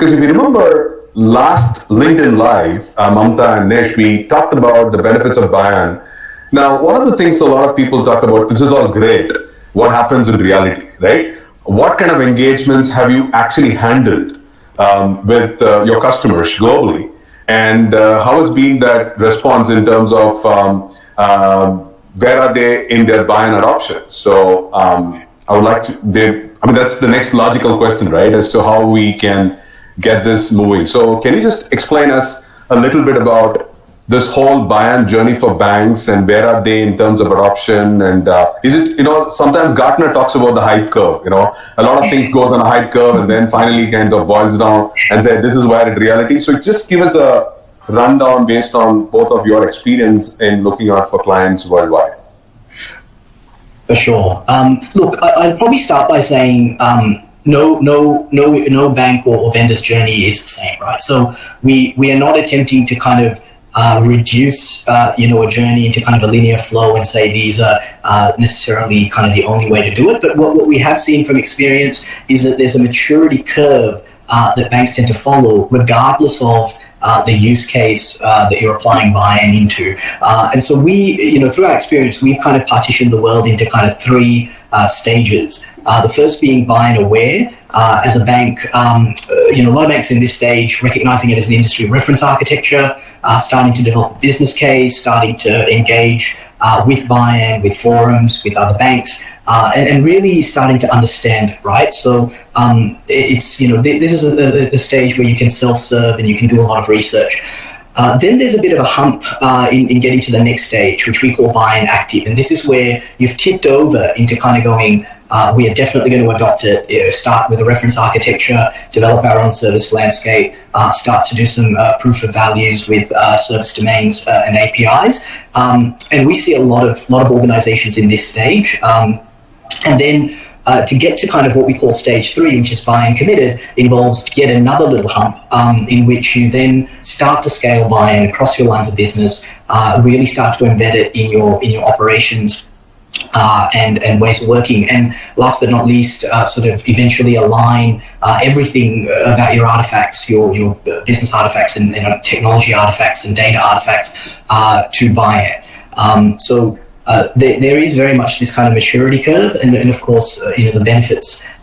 Because if you remember last LinkedIn Live, Mamta and Nish, we talked about the benefits of BIAN. Now, one of the things a lot of people talk about, this is all great. What happens in reality, right? What kind of engagements have you actually handled with your customers globally? And how has been that response in terms of where are they in their BIAN adoption? So I would like to, that's the next logical question, right? As to how we can get this moving. So can you just explain us a little bit about this whole BIAN journey for banks and where are they in terms of adoption? And is it, sometimes Gartner talks about the hype curve, a lot of things goes on a hype curve and then finally kind of boils down and say, this is where in reality. So just give us a rundown based on both of your experience in looking out for clients worldwide. For sure. Look, I'd probably start by saying, no bank or vendor's journey is the same, right? So we are not attempting to kind of reduce a journey into kind of a linear flow and say these are necessarily kind of the only way to do it. But what we have seen from experience is that there's a maturity curve that banks tend to follow regardless of the use case that you're applying BIAN into. And so we, through our experience, we've kind of partitioned the world into kind of three stages. The first being BIAN Aware. As a bank, a lot of banks in this stage recognizing it as an industry reference architecture, starting to develop a business case, starting to engage with BIAN, with forums, with other banks, and really starting to understand it, right? So it's, this is a stage where you can self-serve and you can do a lot of research. Then there's a bit of a hump in getting to the next stage, which we call BIAN Active. And this is where you've tipped over into kind of going, we are definitely going to adopt it, start with a reference architecture, develop our own service landscape, start to do some proof of values with service domains and APIs. And we see a lot of organizations in this stage. And then to get to kind of what we call stage 3, which is BIAN Committed, involves yet another little hump in which you then start to scale BIAN across your lines of business, really start to embed it in your operations and ways of working. And last but not least, sort of eventually align everything about your artifacts, your business artifacts and technology artifacts and data artifacts to BIAN. So there is very much this kind of maturity curve, and of course, the benefits